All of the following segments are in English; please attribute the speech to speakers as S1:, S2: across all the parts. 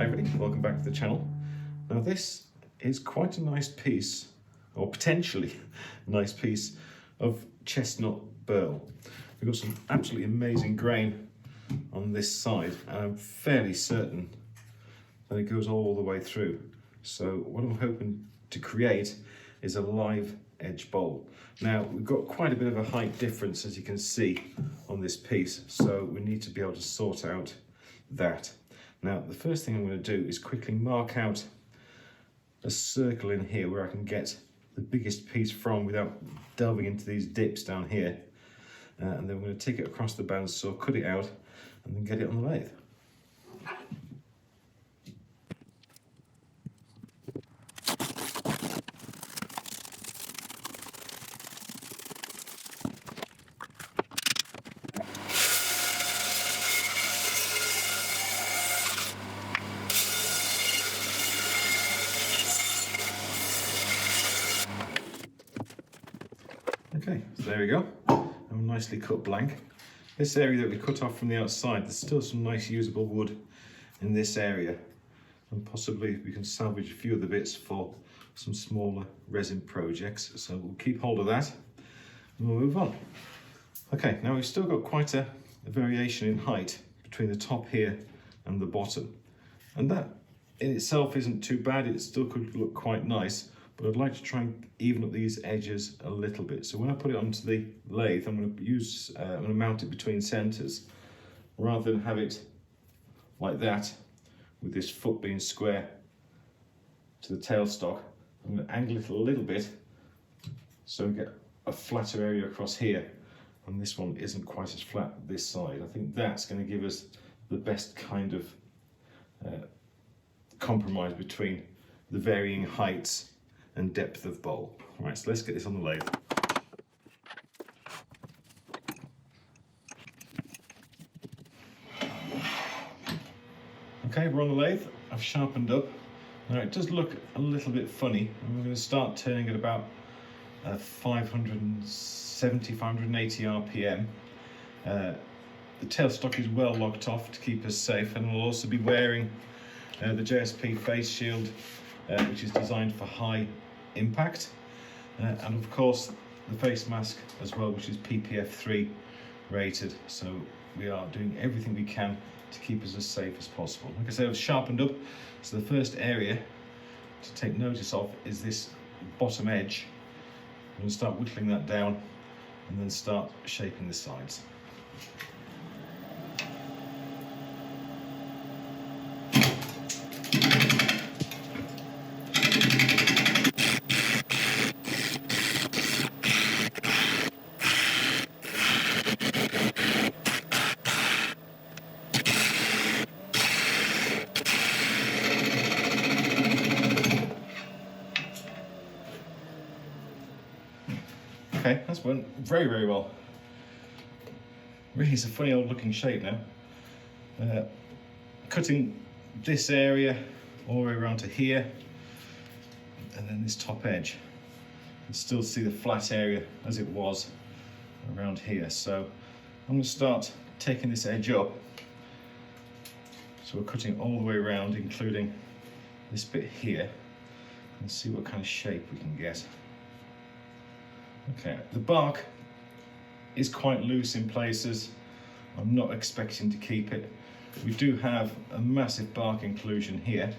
S1: everybody, welcome back to the channel. Now this is quite a nice piece, or potentially a nice piece of Chestnut Burl. We've got some absolutely amazing grain on this side, and I'm fairly certain that it goes all the way through. So what I'm hoping to create is a live edge bowl. Now we've got quite a bit of a height difference, as you can see on this piece, so we need to be able to sort out that. Now the first thing I'm going to do is quickly mark out a circle in here where I can get the biggest piece from without delving into these dips down here, and then we're going to take it across the bandsaw, cut it out, and then get it on the lathe. Okay, so there we go. A nicely cut blank. This area that we cut off from the outside, there's still some nice usable wood in this area, and possibly we can salvage a few of the bits for some smaller resin projects. So we'll keep hold of that and we'll move on. Okay, now we've still got quite a variation in height between the top here and the bottom, and that in itself isn't too bad. It still could look quite nice, but I'd like to try and even up these edges a little bit. So when I put it onto the lathe, I'm going to mount it between centres, rather than have it like that with this foot being square to the tailstock. I'm going to angle it a little bit so we get a flatter area across here, and this one isn't quite as flat this side. I think that's going to give us the best kind of compromise between the varying heights and depth of bowl. Right, so let's get this on the lathe. Okay, we're on the lathe. I've sharpened up. Now it does look a little bit funny, and we're going to start turning at about 570, 580 RPM. The tailstock is well locked off to keep us safe, and we'll also be wearing the JSP face shield, which is designed for high impact, and of course the face mask as well, which is PPF 3 rated. So we are doing everything we can to keep us as safe as possible. Like I said, I've sharpened up, so the first area to take notice of is this bottom edge. I'm going to start whittling that down and then start shaping the sides. Okay, that's went very, very well. Really, it's a funny old looking shape now. Cutting this area all the way around to here, and then this top edge. You can still see the flat area as it was around here. So I'm going to start taking this edge up. So we're cutting all the way around, including this bit here, and see what kind of shape we can get. Okay, the bark is quite loose in places. I'm not expecting to keep it. We do have a massive bark inclusion here.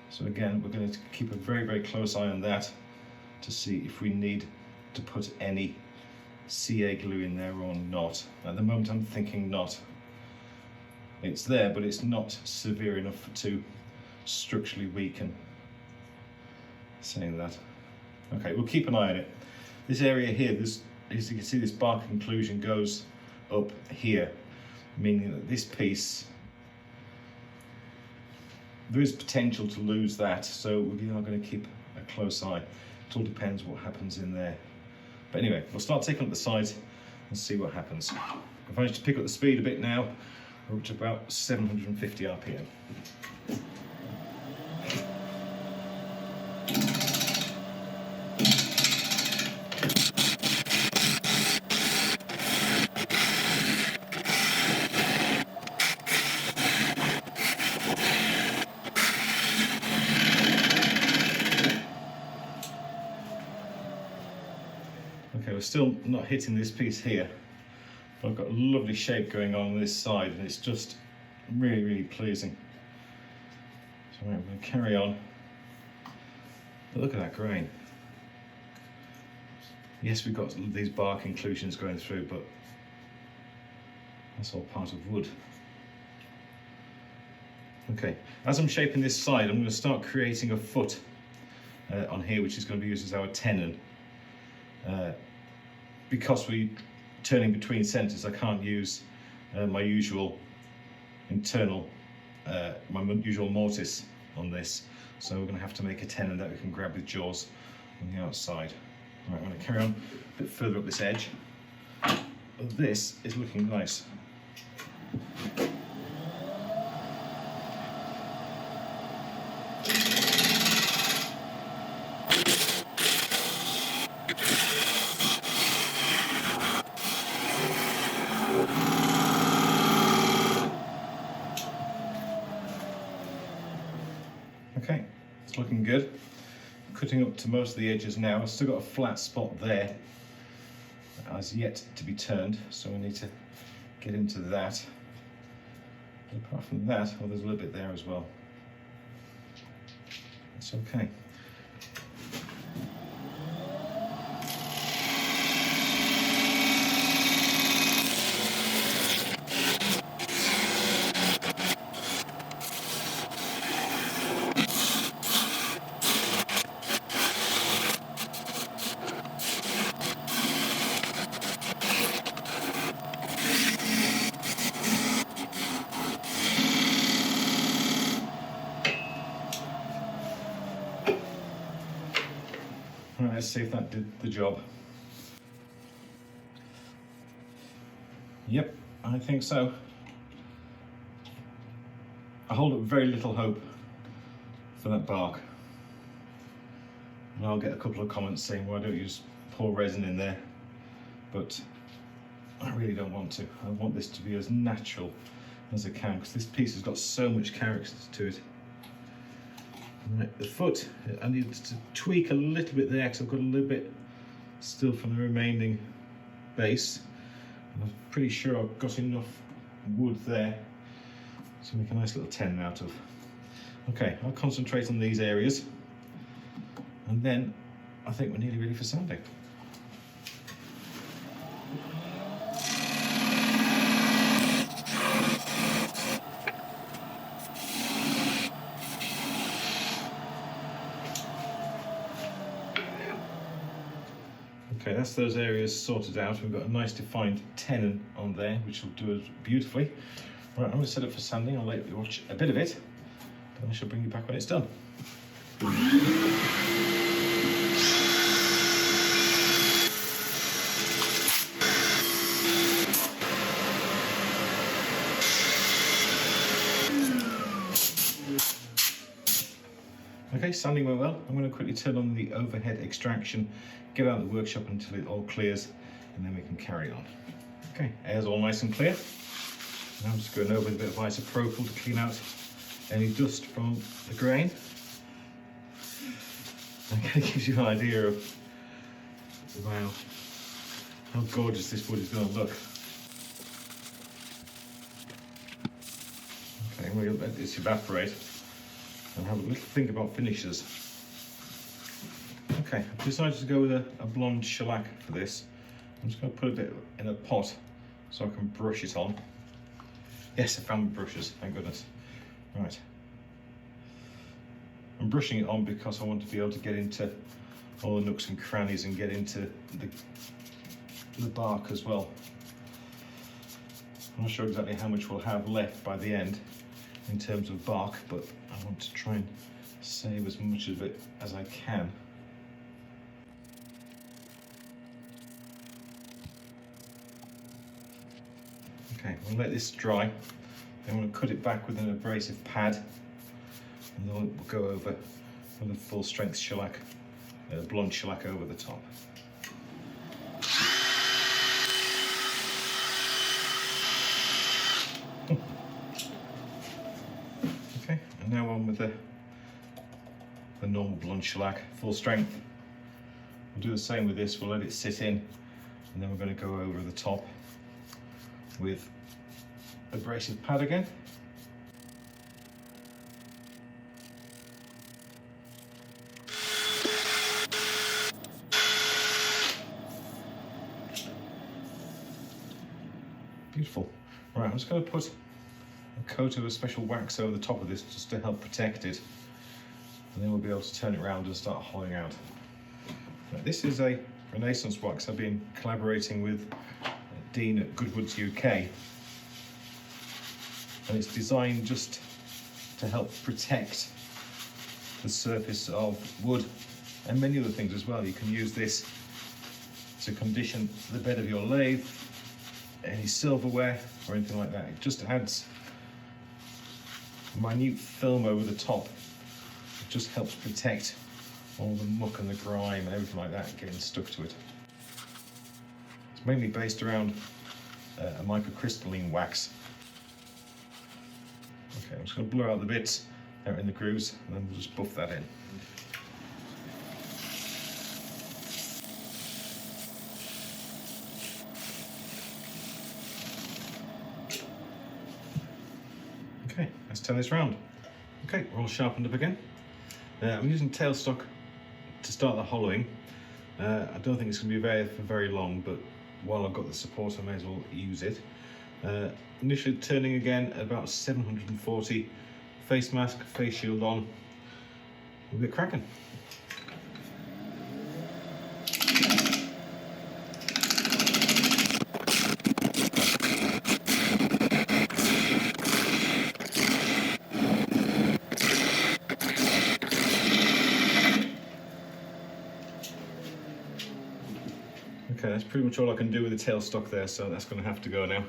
S1: So again, we're going to keep a very, very close eye on that to see if we need to put any CA glue in there or not. At the moment, I'm thinking not. It's there, but it's not severe enough to structurally weaken. Saying that. Okay, we'll keep an eye on it. This area here, as you can see, this bark inclusion goes up here, meaning that this piece, there is potential to lose that, so we are going to keep a close eye. It all depends what happens in there. But anyway, we'll start taking up the sides and see what happens. I've managed to pick up the speed a bit now. We're up to about 750 RPM. still not hitting this piece here, but I've got a lovely shape going on this side, and it's just really, really pleasing. So I'm going to carry on. But look at that grain. Yes, we've got these bark inclusions going through, but that's all part of wood. Okay, as I'm shaping this side, I'm going to start creating a foot on here, which is going to be used as our tenon. Because we're turning between centres, I can't use my usual internal, my usual mortise on this. So we're going to have to make a tenon that we can grab with jaws on the outside. Right, I'm going to carry on a bit further up this edge. This is looking nice. Okay, it's looking good. Cutting up to most of the edges now. I've still got a flat spot there that has yet to be turned, so we need to get into that. But apart from that, well, there's a little bit there as well. It's okay. Right, let's see if that did the job. Yep, I think so. I hold up very little hope for that bark. And I'll get a couple of comments saying, why don't you just pour resin in there? But I really don't want to. I want this to be as natural as I can, because this piece has got so much character to it. Right, the foot, I need to tweak a little bit there because I've got a little bit still from the remaining base. And I'm pretty sure I've got enough wood there to make a nice little tenon out of. Okay, I'll concentrate on these areas, and then I think we're nearly ready for sanding. Okay, that's those areas sorted out. We've got a nice defined tenon on there, which will do it beautifully. Right, I'm going to set up for sanding. I'll let you watch a bit of it, and I shall bring you back when it's done. Okay, sanding went well. I'm going to quickly turn on the overhead extraction, get out of the workshop until it all clears, and then we can carry on. Okay, air's all nice and clear. Now I'm just going over with a bit of isopropyl to clean out any dust from the grain. Okay, gives you an idea of, wow, how gorgeous this wood is going to look. Okay, we'll let this evaporate and have a little think about finishes. Okay, I've decided to go with a blonde shellac for this. I'm just going to put a bit in a pot so I can brush it on. Yes, I found the brushes, thank goodness. Right. I'm brushing it on because I want to be able to get into all the nooks and crannies and get into the bark as well. I'm not sure exactly how much we'll have left by the end in terms of bark, but I want to try and save as much of it as I can. Okay, we'll let this dry. Then we'll cut it back with an abrasive pad, and then we'll go over with a full strength shellac, blonde shellac over the top. Okay, and now on with the normal blonde shellac, full strength. We'll do the same with this. We'll let it sit in And then we're going to go over the top with abrasive pad again. Beautiful. Right, I'm just going to put a coat of a special wax over the top of this just to help protect it. And then we'll be able to turn it around and start hollowing out. Right, this is a Renaissance wax. I've been collaborating with Dean at Goodwood's UK. And it's designed just to help protect the surface of wood and many other things as well. You can use this to condition the bed of your lathe, any silverware or anything like that. It just adds minute film over the top. It just helps protect all the muck and the grime and everything like that getting stuck to it. It's mainly based around a microcrystalline wax. Okay, I'm just going to blur out the bits that are in the grooves and then we'll just buff that in. Okay, let's turn this round. Okay, we're all sharpened up again. I'm using tailstock to start the hollowing. I don't think it's going to be for very long, but while I've got the support I may as well use it. Initially turning again at about 740, face mask, face shield on. We'll get cracking. Okay, that's pretty much all I can do with the tailstock there, so that's going to have to go now.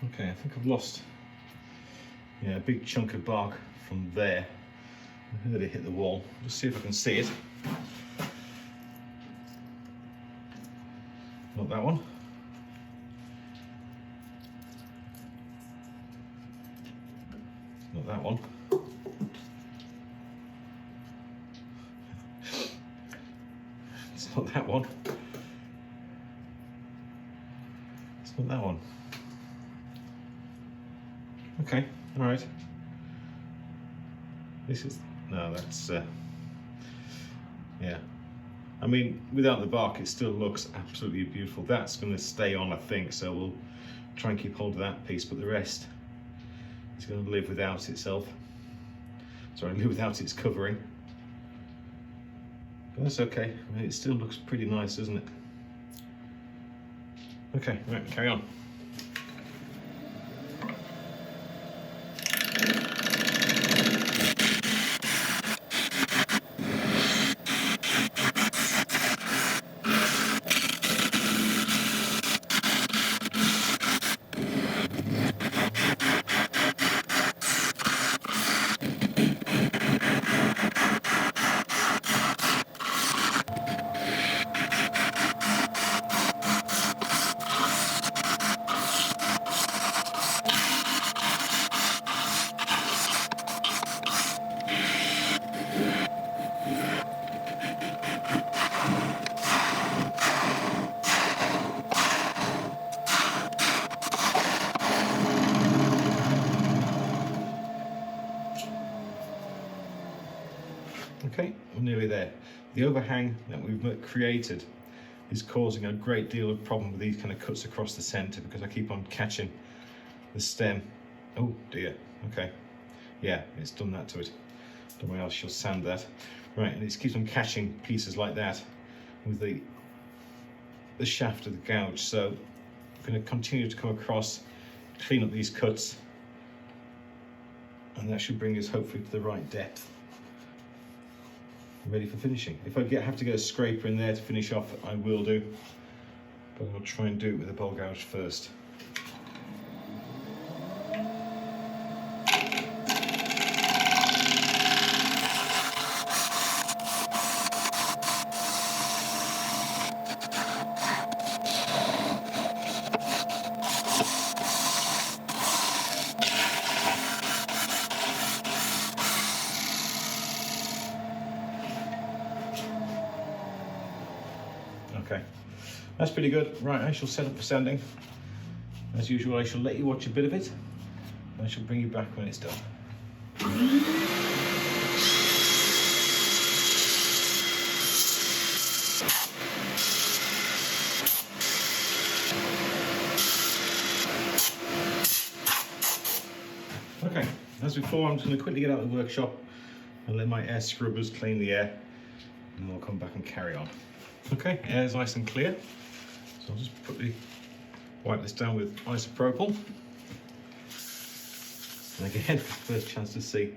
S1: Okay, I think I've lost a big chunk of bark from there. I heard it hit the wall. Just see if I can see it. Not that one. Not that one. It's not that one. It's not that one. Okay, all right. This is, no, that's, yeah. I mean, without the bark, it still looks absolutely beautiful. That's going to stay on, I think, so we'll try and keep hold of that piece, but the rest is going to live without itself. Sorry, live without its covering. But that's okay. I mean, it still looks pretty nice, doesn't it? Okay, right, carry on. Okay, we're nearly there. The overhang that we've created is causing a great deal of problem with these kind of cuts across the centre because I keep on catching the stem. Oh dear, okay. Yeah, it's done that to it. Don't worry, I shall sand that. Right, and it keeps on catching pieces like that with the shaft of the gouge. So I'm going to continue to come across, clean up these cuts, and that should bring us hopefully to the right depth. Ready for finishing. If I have to get a scraper in there to finish off, I will do, but I'll try and do it with a bowl gouge first. Okay, that's pretty good. Right, I shall set up for sanding. As usual, I shall let you watch a bit of it, and I shall bring you back when it's done. Okay, as before, I'm just going to quickly get out of the workshop and let my air scrubbers clean the air, and then we'll come back and carry on. Okay, air's nice and clear, so I'll just wipe this down with isopropyl. And again, first chance to see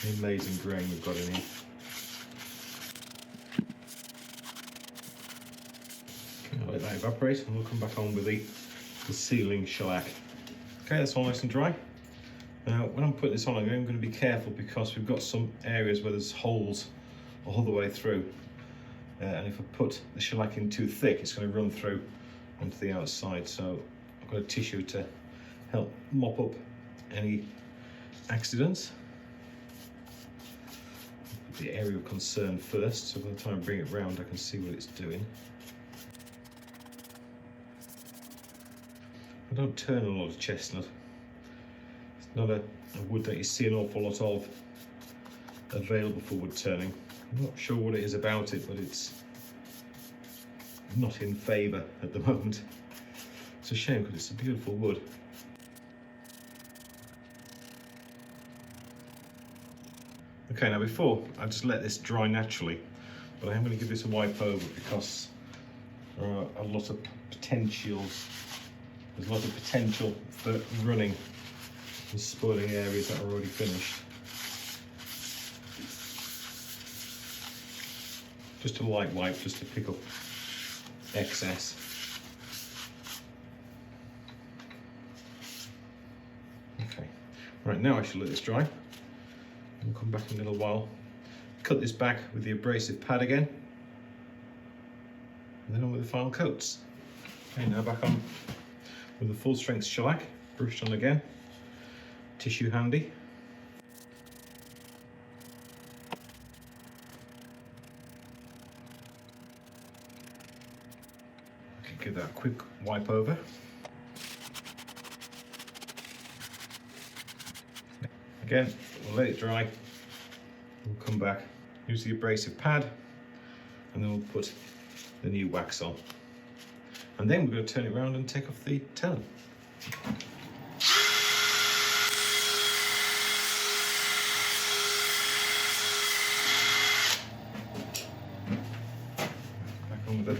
S1: the amazing grain we've got in here. Okay, I'll let that evaporate, and we'll come back on with the sealing shellac. Okay, that's all nice and dry. Now, when I'm putting this on, I'm going to be careful because we've got some areas where there's holes all the way through. And if I put the shellac in too thick, it's going to run through onto the outside. So I've got a tissue to help mop up any accidents. Put the area of concern first, so by the time I bring it round, I can see what it's doing. I don't turn a lot of chestnut. It's not a wood that you see an awful lot of available for wood turning. I'm not sure what it is about it, but it's not in favour at the moment. It's a shame because it's a beautiful wood. Okay, now before I just let this dry naturally, but I am going to give this a wipe over because there are a lot of potentials. There's a lot of potential for running and spoiling areas that are already finished. Just a light wipe, just to pick up excess. Okay, right, now I shall let this dry. We'll come back in a little while. Cut this back with the abrasive pad again, and then on with the final coats. Okay, now back on with the full strength shellac, brushed on again, tissue handy. Okay, give that a quick wipe over. Again, we'll let it dry, we'll come back, use the abrasive pad, and then we'll put the new wax on. And then we're going to turn it around and take off the tenon. Back on with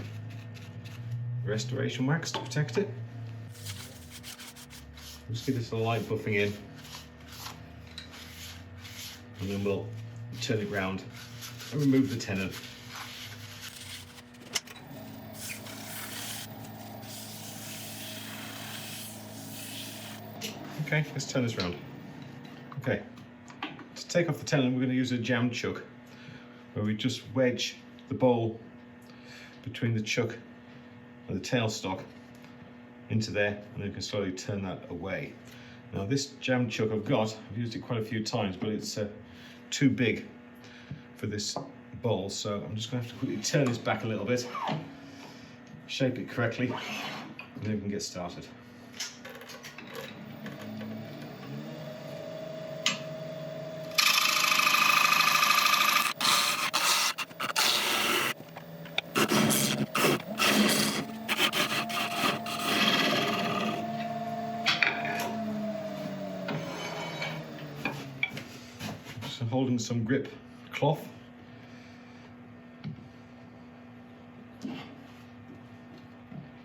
S1: the restoration wax to protect it. Just give this a light buffing in, and then we'll turn it round and remove the tenon. Okay, let's turn this round. Okay, to take off the tenon, we're going to use a jam chuck, where we just wedge the bowl between the chuck and the tailstock into there, and then you can slowly turn that away. Now this jam chuck I've used it quite a few times, but it's too big for this bowl, so I'm just going to have to quickly turn this back a little bit, shape it correctly, and then we can get started. Holding some grip cloth,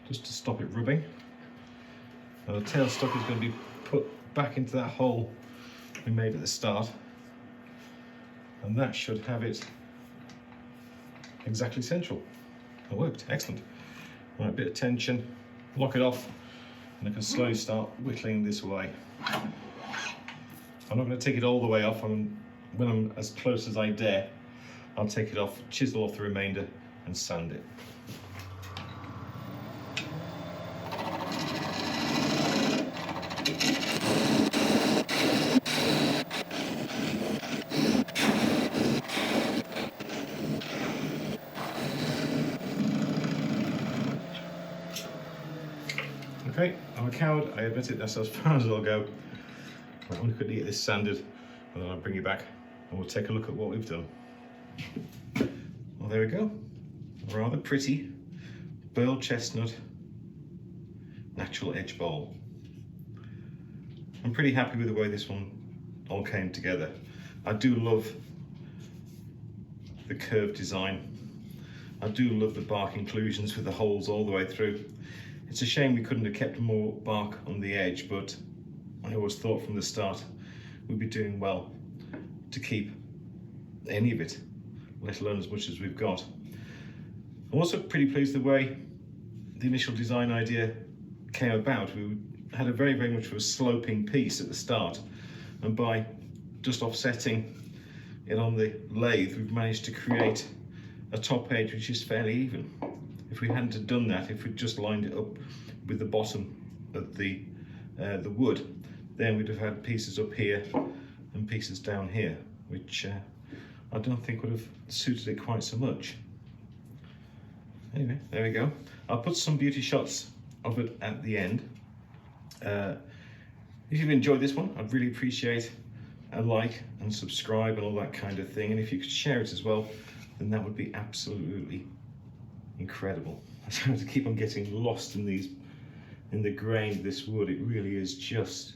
S1: just to stop it rubbing. Now the tailstock is going to be put back into that hole we made at the start, and that should have it exactly central. It worked, excellent. Right, a bit of tension, lock it off, and I can slowly start whittling this away. I'm not going to take it all the way off. When I'm as close as I dare, I'll take it off, chisel off the remainder, and sand it. Okay, I'm a coward, I admit it, that's as far as I'll go. I want to quickly get this sanded and then I'll bring you back and we'll take a look at what we've done. Well, there we go. A rather pretty burl chestnut natural edge bowl. I'm pretty happy with the way this one all came together. I do love the curved design. I do love the bark inclusions with the holes all the way through. It's a shame we couldn't have kept more bark on the edge, but I always thought from the start we'd be doing well to keep any of it, let alone as much as we've got. I'm also pretty pleased the way the initial design idea came about. We had a very much of a sloping piece at the start, and by just offsetting it on the lathe, we've managed to create a top edge which is fairly even. If we hadn't have done that, if we'd just lined it up with the bottom of the wood, then we'd have had pieces up here and pieces down here, which I don't think would have suited it quite so much. Anyway, there we go. I'll put some beauty shots of it at the end. If you've enjoyed this one, I'd really appreciate a like and subscribe and all that kind of thing. And if you could share it as well, then that would be absolutely incredible. I don't have to keep on getting lost in the grain of this wood. It really is just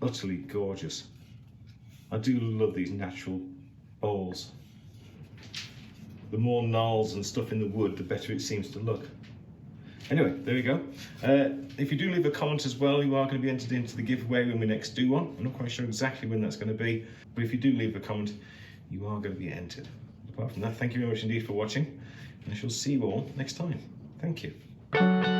S1: utterly gorgeous. I do love these natural bowls. The more gnarls and stuff in the wood, the better it seems to look. Anyway, there we go. If you do leave a comment as well, you are going to be entered into the giveaway when we next do one. I'm not quite sure exactly when that's going to be, but if you do leave a comment, you are going to be entered. Apart from that, thank you very much indeed for watching, and I shall see you all next time. Thank you.